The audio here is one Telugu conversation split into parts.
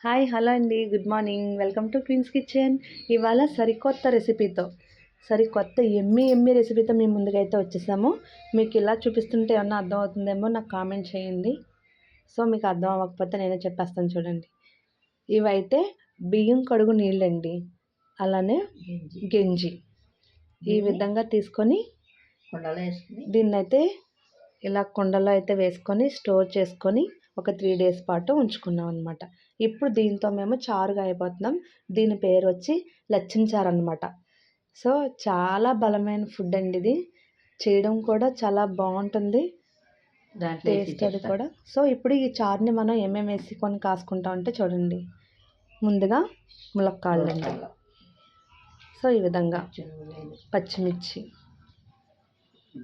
హాయ్ హలో అండి, good morning. Welcome to Queen's kitchen. ఇవాళ సరికొత్త ఎమ్మి రెసిపీతో మీ ముందుకైతే వచ్చేసాము. మీకు ఇలా చూపిస్తుంటే ఏమన్నా అర్థం అవుతుందేమో నాకు కామెంట్ చేయండి. సో మీకు అర్థం అవ్వకపోతే నేనే చెప్పేస్తాను చూడండి. ఇవైతే బియ్యం కడుగు నీళ్ళండి, అలానే గంజి ఈ విధంగా తీసుకొని దీన్నైతే ఇలా కుండలో అయితే వేసుకొని స్టోర్ చేసుకొని ఒక 3 days పాటు ఉంచుకున్నాం అనమాట. ఇప్పుడు దీంతో మేము చారుగా అయిపోతున్నాం. దీని పేరు వచ్చి లచ్చిన చారు అనమాట. సో చాలా బలమైన ఫుడ్ అండి, ఇది చేయడం కూడా చాలా బాగుంటుంది, టేస్ట్ అది కూడా. సో ఇప్పుడు ఈ చారుని మనం ఏమేమి వేసుకొని కాసుకుంటాం అంటే చూడండి. ముందుగా ములక్కాళ్ళు అండి, సో ఈ విధంగా పచ్చిమిర్చి,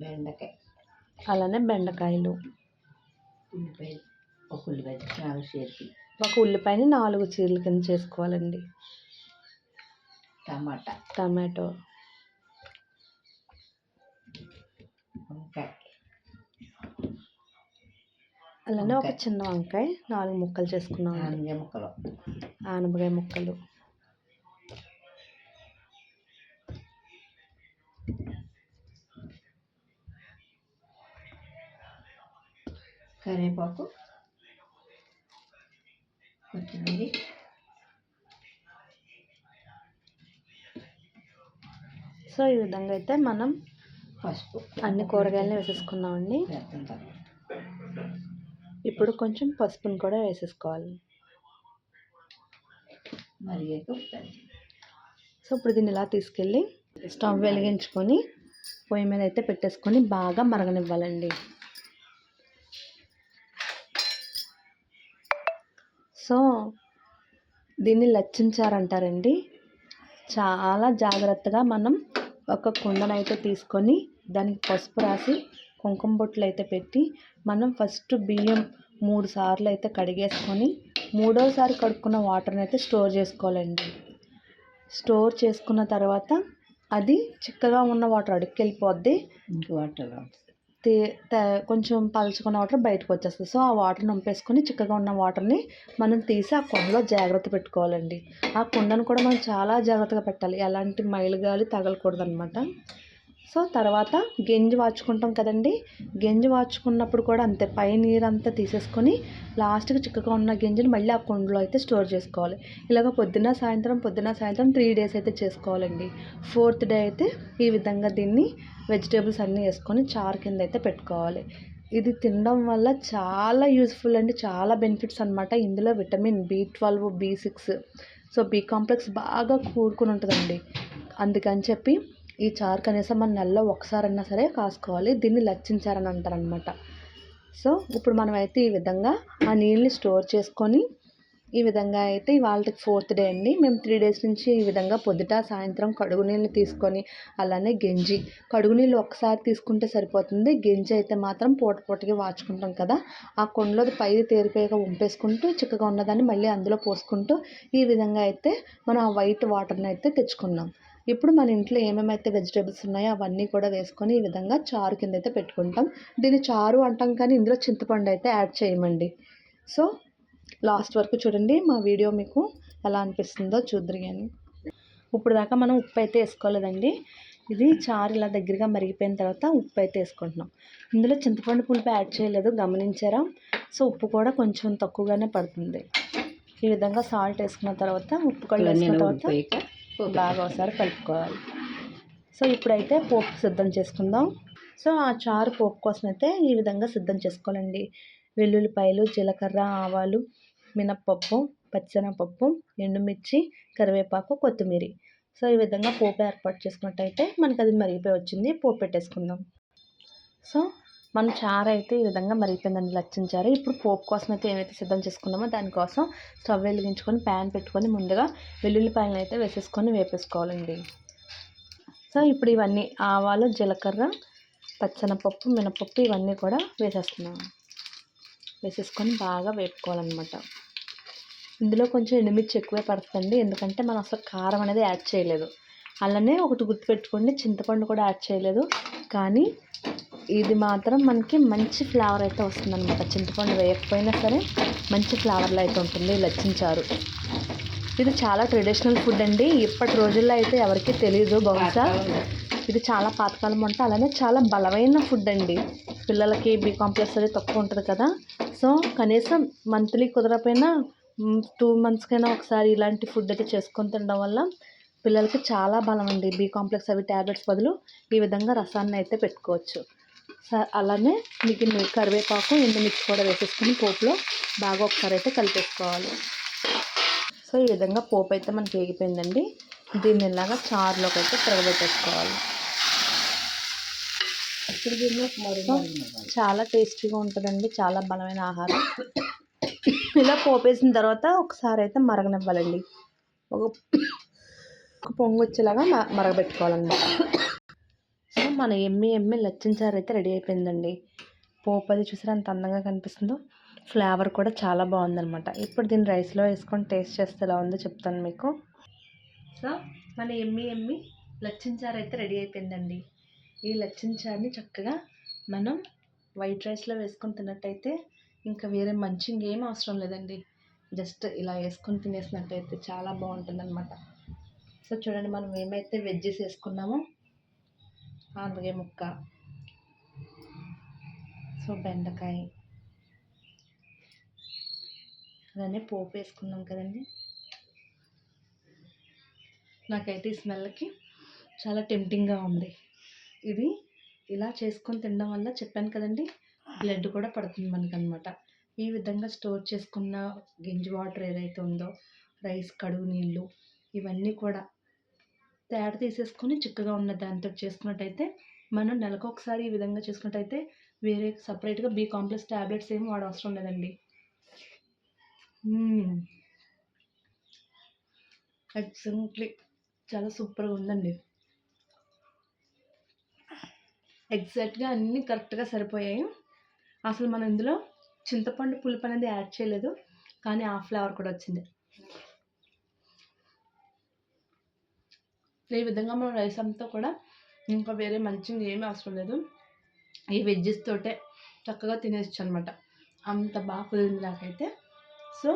బెండకాయ, అలానే బెండకాయలు, ఒక ఉల్లిపాయని 4 చీరల కింద చేసుకోవాలండి, టమాటో, అలానే ఒక చిన్న వంకాయ 4 ముక్కలు చేసుకున్నాం, ఆనపకాయ ముక్కలు, కరివేపాకు, కొత్తిమీర, సో ఈ విధంగా అయితే మనం పసుపు, అన్ని కూరగాయలని వేసేసుకున్నామండి. ఇప్పుడు కొంచెం పసుపుని కూడా వేసేసుకోవాలి. సో ఇప్పుడు దీన్ని ఇలా తీసుకెళ్ళి స్టవ్ వెలిగించుకొని పొయ్యి మీద అయితే పెట్టేసుకొని బాగా మరగనివ్వాలండి. సో దీన్ని లచ్చిన చారు అంటారండి. చాలా జాగ్రత్తగా మనం ఒక కుండనైతే తీసుకొని దానికి పసుపు రాసి కుంకుమ బొట్లు అయితే పెట్టి మనం ఫస్ట్ బియ్యం 3 సార్లు అయితే కడిగేసుకొని 3వసారి కడుక్కున్న వాటర్ని అయితే స్టోర్ చేసుకోవాలండి. స్టోర్ చేసుకున్న తర్వాత అది చిక్కగా ఉన్న వాటర్ అడుగుకి వెళ్ళిపోద్ది, కొంచెం పలుచుకున్న వాటర్ బయటకు వచ్చేస్తుంది. సో ఆ వాటర్ని వంపేసుకొని చిక్కగా ఉన్న వాటర్ని మనం తీసి ఆ కుండలో జాగ్రత్త పెట్టుకోవాలండి. ఆ కుండను కూడా మనం చాలా జాగ్రత్తగా పెట్టాలి, ఎలాంటి మైలు గాలి తగలకూడదు అనమాట. సో తర్వాత గంజి వాచుకుంటాం కదండి, గంజి వాచుకున్నప్పుడు కూడా అంతే, పై నీరంతా తీసేసుకొని లాస్ట్కి చిక్కగా ఉన్న గంజిని మళ్ళీ ఆ కుండలో అయితే స్టోర్ చేసుకోవాలి. ఇలాగ పొద్దున్న సాయంత్రం 3 days అయితే చేసుకోవాలండి. 4th day అయితే ఈ విధంగా దీన్ని వెజిటేబుల్స్ అన్నీ వేసుకొని చారు కింద అయితే పెట్టుకోవాలి. ఇది తినడం వల్ల చాలా యూజ్ఫుల్ అండి, చాలా బెనిఫిట్స్ అనమాట. ఇందులో vitamin B12, B6, so B complex బాగా కూరుకుని ఉంటుందండి. అందుకని చెప్పి ఈ చారు కనీసం మన నెలలో ఒకసారన్నా సరే కాసుకోవాలి. దీన్ని లచ్చిన చారు అని అంటారనమాట. సో ఇప్పుడు మనం అయితే ఈ విధంగా ఆ నీళ్ళని స్టోర్ చేసుకొని ఈ విధంగా అయితే ఇవాళకి 4th day అండి. మేము 3 days నుంచి ఈ విధంగా పొద్దుట సాయంత్రం కడుగు నీళ్ళు తీసుకొని, అలానే గంజి, కడుగు నీళ్ళు ఒక్కసారి తీసుకుంటే సరిపోతుంది. గంజి అయితే మాత్రం పూటకి వాచుకుంటాం కదా, ఆ కుండలో పై తేరిపోయాక వంపేసుకుంటూ చిక్కగా ఉన్నదాన్ని మళ్ళీ అందులో పోసుకుంటూ ఈ విధంగా అయితే మనం ఆ వైట్ వాటర్ని అయితే తెచ్చుకున్నాం. ఇప్పుడు మన ఇంట్లో ఏమేమైతే వెజిటేబుల్స్ ఉన్నాయో అవన్నీ కూడా వేసుకొని ఈ విధంగా చారు కింద అయితే పెట్టుకుంటాం. దీన్ని చారు అంటాం కానీ ఇందులో చింతపండు అయితే యాడ్ చేయమండి. సో లాస్ట్ వరకు చూడండి, మా వీడియో మీకు ఎలా అనిపిస్తుందో చూద్దరు. కానీ ఇప్పుడు దాకా మనం ఉప్పు అయితే వేసుకోలేదండి. ఇది చారు ఇలా దగ్గరగా మరిగిపోయిన తర్వాత ఉప్పు అయితే వేసుకుంటున్నాం. ఇందులో చింతపండు పులుపు యాడ్ చేయలేదు, గమనించారా? సో ఉప్పు కూడా కొంచెం తక్కువగానే పడుతుంది. ఈ విధంగా సాల్ట్ వేసుకున్న తర్వాత ఉప్పు కళ్ళు వేసుకున్న తర్వాత బాగా ఒకసారి కలుపుకోవాలి. సో ఇప్పుడైతే పోపు సిద్ధం చేసుకుందాం. సో ఆ చారు పోపు కోసం అయితే ఈ విధంగా సిద్ధం చేసుకోవాలండి. వెల్లుల్లిపాయలు, జీలకర్ర, ఆవాలు, మినప్పప్పు, పచ్చెనగపప్పు, ఎండుమిర్చి, కరివేపాకు, కొత్తిమీర. సో ఈ విధంగా పోపు ఏర్పాటు చేసుకున్నట్టయితే మనకి అది మరిగిపోయి వచ్చింది. పోపు పెట్టేసుకుందాం. సో మన చారు అయితే ఈ విధంగా మరిగిపోయిందండి, లచ్చిన చారు. ఇప్పుడు పోపు కోసం అయితే ఏమైతే సిద్ధం చేసుకున్నామో దానికోసం స్టవ్ వెలిగించుకొని ప్యాన్ పెట్టుకొని ముందుగా వెల్లుల్లిపాయలను అయితే వేపేసుకోవాలండి. సో ఇప్పుడు ఇవన్నీ ఆవాలు, జీలకర్ర, పచ్చెనపప్పు, మినపప్పు ఇవన్నీ కూడా వేసేసుకొని బాగా వేపుకోవాలన్నమాట. ఇందులో కొంచెం ఎండుమిర్చి ఎక్కువే పడుతుందండి, ఎందుకంటే మనం అసలు కారం అనేది యాడ్ చేయలేదు. అలానే ఒకటి గుర్తుపెట్టుకోండి, చింతపండు కూడా యాడ్ చేయలేదు. కానీ ఇది మాత్రం మనకి మంచి ఫ్లేవర్ అయితే వస్తుందన్నమాట. చింతపండు వేయకపోయినా సరే మంచి ఫ్లేవర్లో అయితే ఉంటుంది లచ్చిన చారు. ఇది చాలా ట్రెడిషనల్ ఫుడ్ అండి. ఇప్పటి రోజుల్లో అయితే ఎవరికీ తెలియదు బహుశా. ఇది చాలా పాతకాలం వంట, అలానే చాలా బలమైన ఫుడ్ అండి. పిల్లలకి బి కాంప్లెక్స్ అది తక్కువ ఉంటుంది కదా, సో కనీసం మంత్లీ కుదరకపోయినా 2 మంత్స్కైనా ఒకసారి ఇలాంటి ఫుడ్ అయితే చేసుకొని తినడం వల్ల పిల్లలకి చాలా బలం అండి. బి కాంప్లెక్స్ అవి ట్యాబ్లెట్స్ బదులు ఈ విధంగా రసాన్ని అయితే పెట్టుకోవచ్చు. అలానే మిగిలిన కరివేపాకు, ఎండుమిర్చి కూడా వేసేసుకొని పోపులో బాగా ఒకసారి అయితే కలిపేసుకోవాలి. సో ఈ విధంగా పోపు అయితే మనకి వేగిపోయిందండి. దీన్ని ఇలాగా చారులోకి అయితే తిరగబెట్టేసుకోవాలి. చాలా టేస్టీగా ఉంటుందండి, చాలా బలమైన ఆహారం. ఇలా పోపేసిన తర్వాత ఒకసారి అయితే మరగనివ్వాలండి. ఒక పొంగు వచ్చేలాగా మరగబెట్టుకోవాలన్నమాట. సో మన ఎమ్మి లచ్చిన చారు అయితే రెడీ అయిపోయిందండి. పోపు అది చూసారా అంత అందంగా కనిపిస్తుందో, ఫ్లేవర్ కూడా చాలా బాగుందన్నమాట. ఇప్పుడు దీన్ని రైస్లో వేసుకొని టేస్ట్ చేస్తే ఎలా ఉందో చెప్తాను మీకు. సో మన ఎమ్మి లచ్చిన చారు అయితే రెడీ అయిపోయిందండి. ఈ లచ్చిన చారుని చక్కగా మనం వైట్ రైస్లో వేసుకొని తిన్నట్టయితే ఇంకా వేరే మంచి ఇంకేం అవసరం లేదండి. జస్ట్ ఇలా వేసుకొని తినేసినట్టయితే చాలా బాగుంటుందన్నమాట. సో చూడండి, మనం ఏమైతే వెజ్జెస్ వేసుకున్నామో ఆనపకాయ ముక్క, సో బెండకాయ, అలానే పోపు వేసుకున్నాం కదండి. నాకైతే ఈ స్మెల్కి చాలా టెంప్టింగ్గా ఉంది. ఇది ఇలా చేసుకొని తినడం వల్ల చెప్పాను కదండి, బ్లడ్ కూడా పడుతుంది మనకనమాట. ఈ విధంగా స్టోర్ చేసుకున్న గింజ వాటర్ ఏదైతే ఉందో, రైస్ కడుగు నీళ్ళు, ఇవన్నీ కూడా తేడ తీసేసుకొని చిక్కగా ఉన్న దాంతో చేసుకున్నట్టయితే మనం నెలకు ఒకసారి ఈ విధంగా చేసుకున్నట్టయితే వేరే సపరేట్గా బి కాంప్లెక్స్ ట్యాబ్లెట్స్ ఏమి వాడవసరం లేదండి. ఎగ్జాక్ట్లీ చాలా సూపర్గా ఉందండి. ఎగ్జాక్ట్గా అన్నీ కరెక్ట్గా సరిపోయాయి. అసలు మనం ఇందులో చింతపండు పులుపు అనేది యాడ్ చేయలేదు, కానీ ఆ ఫ్లేవర్ కూడా వచ్చింది. ఈ విధంగా మనం రైస్ అంతా కూడా ఇంకా వేరే మంచిగా ఏమీ అవసరం లేదు, ఈ వెజ్జెస్ తోటే చక్కగా తినేయచ్చు అనమాట. అంత బాగా కుదిరింది నాకైతే. సో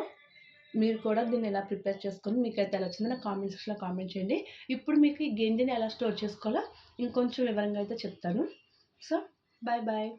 మీరు కూడా దీన్ని ఎలా ప్రిపేర్ చేసుకొని మీకైతే ఎలా వచ్చిందో నాకు కామెంట్ సెక్షన్లో కామెంట్ చేయండి. ఇప్పుడు మీకు ఈ గింజని ఎలా స్టోర్ చేసుకోవాలో ఇంకొంచెం వివరంగా అయితే చెప్తాను. So bye bye.